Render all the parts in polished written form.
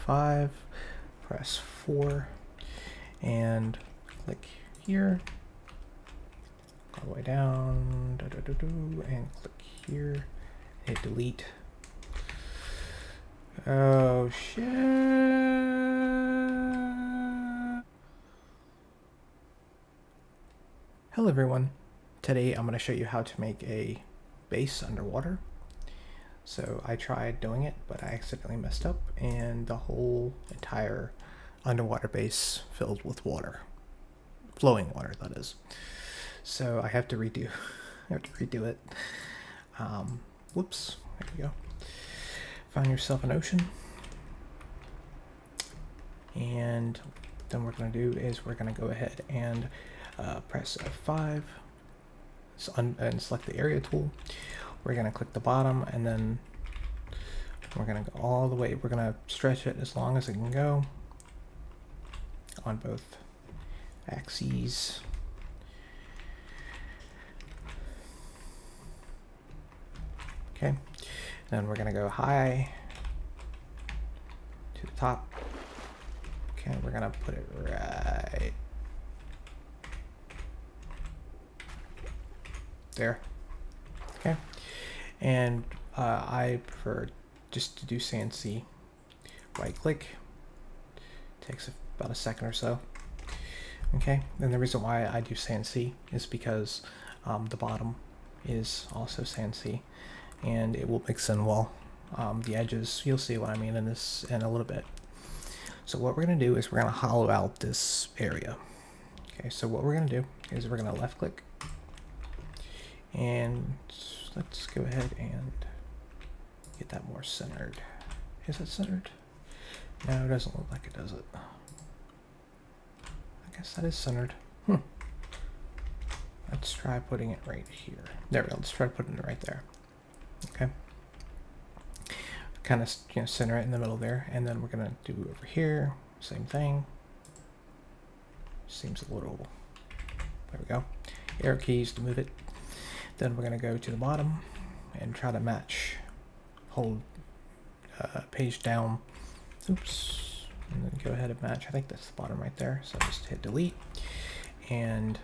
F5, press 4, and click here, all the way down, and click here, hit delete. Oh shit. Hello everyone. Today I'm going to show you how to make a base underwater. So I tried doing it, but I accidentally messed up and the whole entire underwater base filled with water. Flowing water, that is. So I have to redo it. Whoops, there we go. Find yourself an ocean. And then what we're going to do is we're going to go ahead and press F5 and select the area tool. We're going to click the bottom and then we're going to go all the way. We're going to stretch it as long as it can go on both axes. Okay, then we're going to go high to the top. Okay, we're going to put it right there. Okay, and I prefer just to do CNC. Right click, takes about a second or so. Okay, and the reason why I do CNC is because the bottom is also CNC and it will mix in well. The edges, you'll see what I mean in this in a little bit. So what we're going to do is we're going to hollow out this area. Okay, so what we're going to do is we're going to left click and let's go ahead and get that more centered. Is it centered? No, it doesn't look like it, does it? I guess that is centered. Let's try putting it right here. There we go. Let's try putting it right there. Okay. Kind of, center it in the middle there, and then we're gonna do over here, same thing. Seems a little. There we go. Arrow keys to move it. Then we're gonna go to the bottom and try to match. Hold page down. Oops. And then go ahead and match. I think that's the bottom right there. So just hit delete. And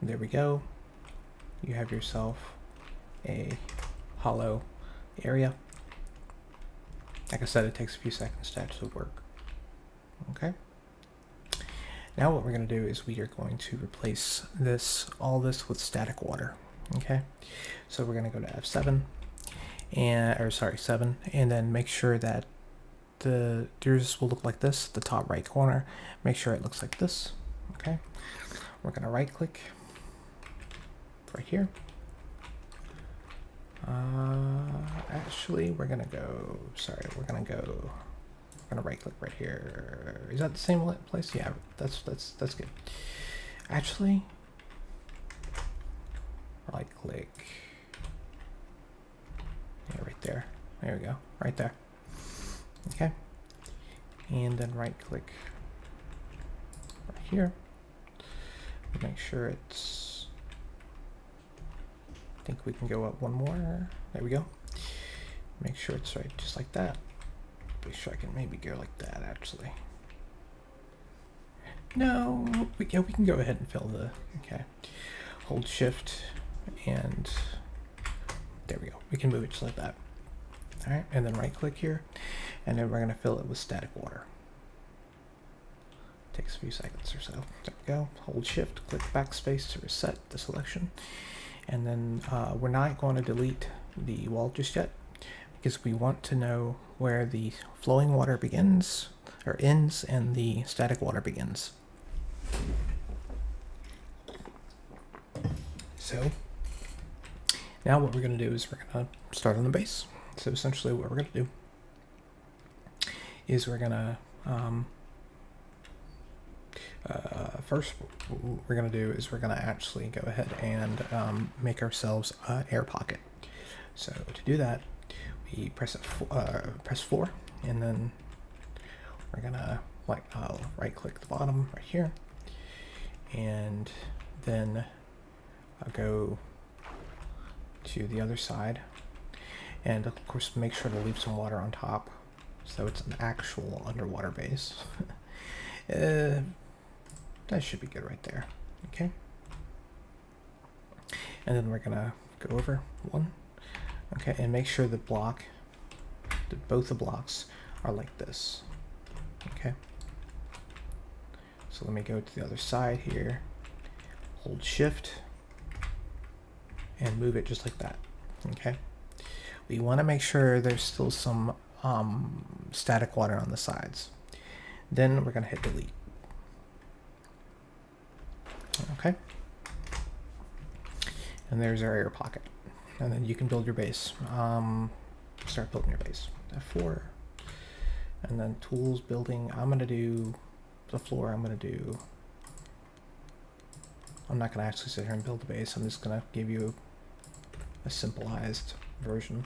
there we go. You have yourself a hollow area. Like I said, it takes a few seconds to actually work. Okay. Now what we're going to do is we are going to replace all this with static water. Okay. So we're going to go to F7 7, and then make sure that yours will look like this, the top right corner. Make sure it looks like this. Okay. We're going to right click right here. Actually, we're gonna right click right here. Is that the same place? Yeah, that's good. Actually, right click. Yeah, right there. There we go. Right there. Okay. And then right click right here. Make sure it's. I think we can go up one more. There we go. Make sure it's right, just like that. Make sure I can maybe go like that, actually. No, we can go ahead and fill the, okay. Hold shift and there we go. We can move it just like that. All right, and then right click here, and then we're gonna fill it with static water. Takes a few seconds or so. There we go. Hold shift, click backspace to reset the selection. And then we're not going to delete the wall just yet because we want to know where the flowing water begins or ends and the static water begins. So now what we're going to do is we're going to start on the base. So essentially what we're going to do is we're going to first, what we're going to do is we're going to actually go ahead and make ourselves an air pocket. So to do that, we press 4, and then we're going to right click the bottom right here, and then I'll go to the other side, And of course, make sure to leave some water on top, so it's an actual underwater base. That should be good right there. Okay. And then we're gonna go over one. Okay, and make sure the block, both the blocks are like this. Okay. So let me go to the other side here. Hold Shift and move it just like that. Okay. We want to make sure there's still some static water on the sides. Then we're going to hit delete. Okay. And there's our air pocket. And then you can build your base. Start building your base. F4. And then tools, building. I'm going to do the floor. I'm not going to actually sit here and build the base. I'm just going to give you a simplified version.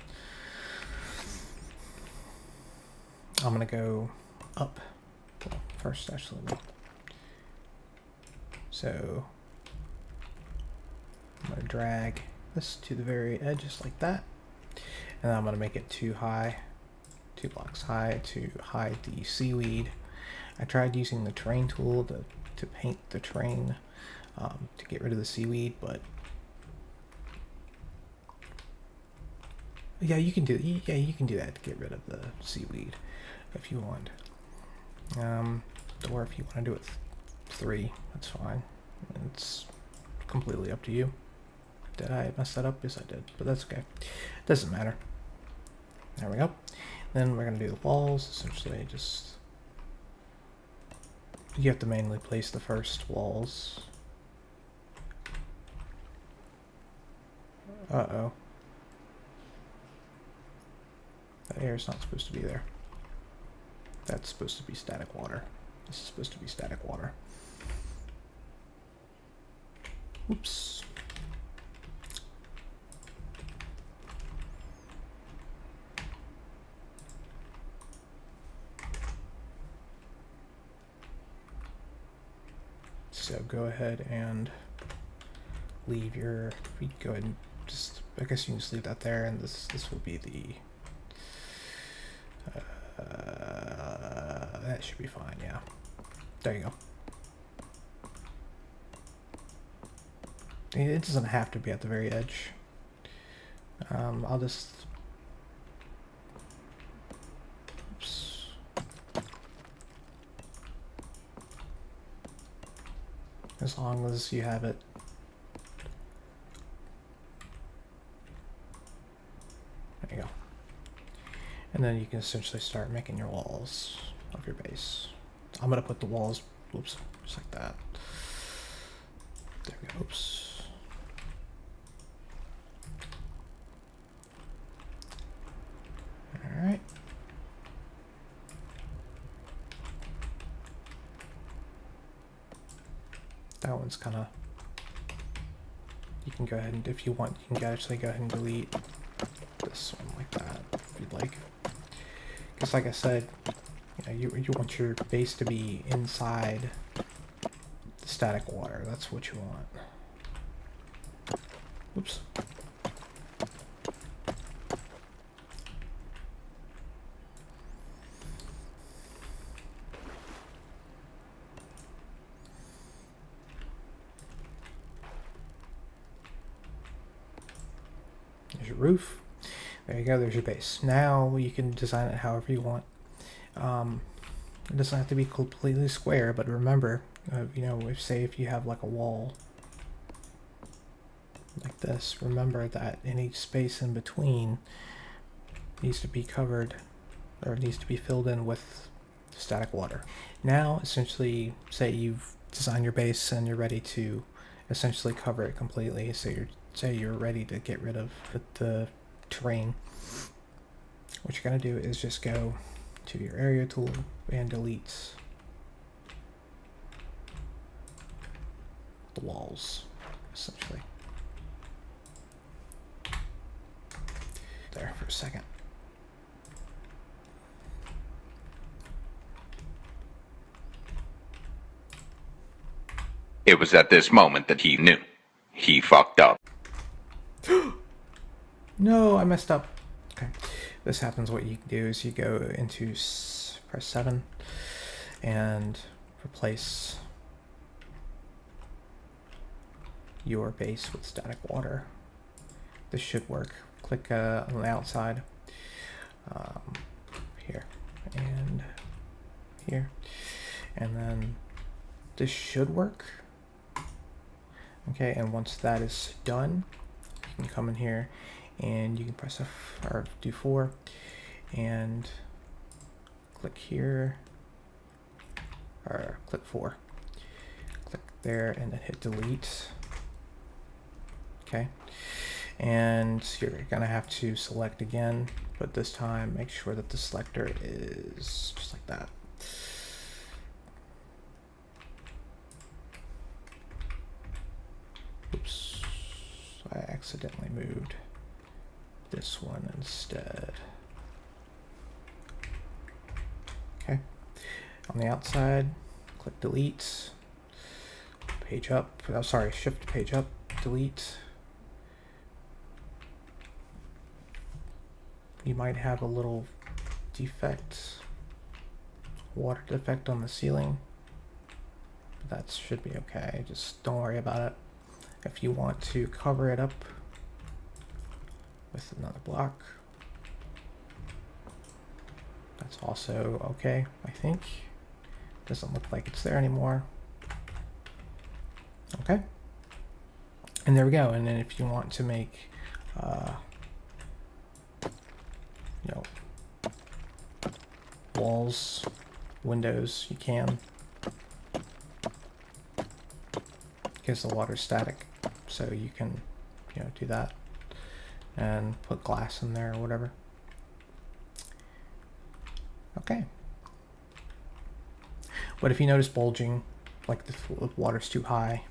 I'm going to go up. Well, first, actually. So I'm going to drag this to the very edge, just like that. And then I'm going to make it too high, 2 blocks high, to hide the seaweed. I tried using the terrain tool to paint the terrain to get rid of the seaweed, but yeah, you can do that to get rid of the seaweed if you want. Or if you want to do it 3, that's fine. It's completely up to you. Did I mess that up? Yes, I did, but that's okay. Doesn't matter. There we go. Then we're gonna do the walls. Essentially, just you have to manually place the first walls. Uh-oh. That air is not supposed to be there. That's supposed to be static water. This is supposed to be static water. Oops. So go ahead and leave your, go ahead and just, I guess you can just leave that there, and this will be the, that should be fine, yeah. There you go. It doesn't have to be at the very edge. I'll just, oops. As long as you have it. There you go. And then you can essentially start making your walls of your base. I'm gonna put the walls, oops, just like that. There we go, oops. All right. That one's kind of, you can go ahead and, if you want, you can actually go ahead and delete this one like that, if you'd like. Because like I said, you want your base to be inside the static water. That's what you want. Oops. There's your roof. There you go, there's your base. Now you can design it however you want. It doesn't have to be completely square, but remember, if you have like a wall like this, remember that any space in between needs to be covered, or needs to be filled in with static water. Now, essentially, say you've designed your base and you're ready to essentially cover it completely. So say you're ready to get rid of the terrain. What you're going to do is just go to your area tool and delete the walls, essentially. There for a second. It was at this moment that he knew. He fucked up. No, I messed up. Okay, this happens. What you can do is you go into press 7 and replace your base with static water. This should work. Click on the outside here and here, and then this should work. Okay, and once that is done, you can come in here and you can press F or do 4 and click here, or click 4, click there, and then hit delete. Okay, and you're gonna have to select again, but this time make sure that the selector is just like that. Oops, I accidentally moved this one instead. Okay, on the outside, click delete, page up, oh sorry, shift page up, delete. You might have a little defect, water defect on the ceiling. That should be okay, just don't worry about it. If you want to cover it up with another block, that's also okay, I think. Doesn't look like it's there anymore. Okay, and there we go. And then if you want to make you know, walls, windows, you can, because the water's static, so you can, you know, do that and put glass in there or whatever. Okay, but if you notice bulging, like the water's too high,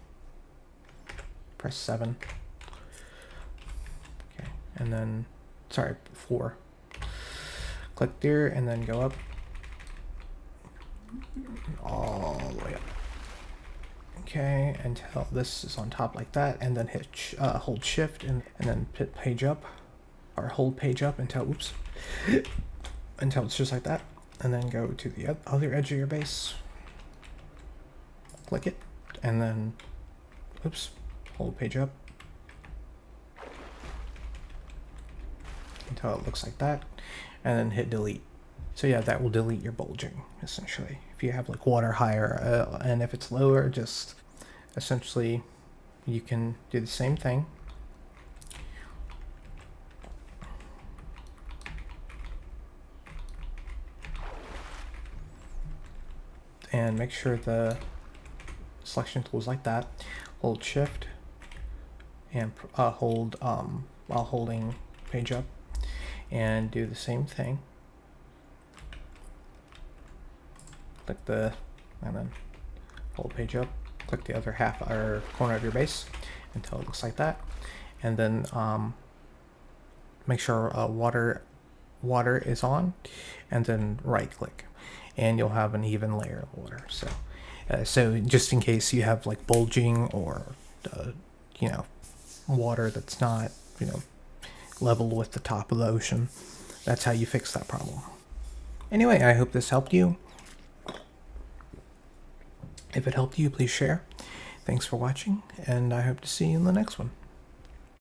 press 7. Okay, and then sorry, 4. Click there and then go up all the way up. Okay, until this is on top like that, and then hit hold shift and then hit page up, or hold page up until oops, until it's just like that, and then go to the other edge of your base, click it, and then oops, hold page up until it looks like that, and then hit delete. So yeah, that will delete your bulging, essentially. If you have like water higher, and if it's lower, just essentially you can do the same thing. And make sure the selection tool is like that. Hold shift and hold while holding page up, and do the same thing. Click and then hold page up, click the other half or corner of your base until it looks like that, and then make sure water is on, and then right click, and you'll have an even layer of water. So just in case you have like bulging or you know, water that's not, you know, level with the top of the ocean, that's how you fix that problem. Anyway, I hope this helped you. If it helped you, please share. Thanks for watching, and I hope to see you in the next one.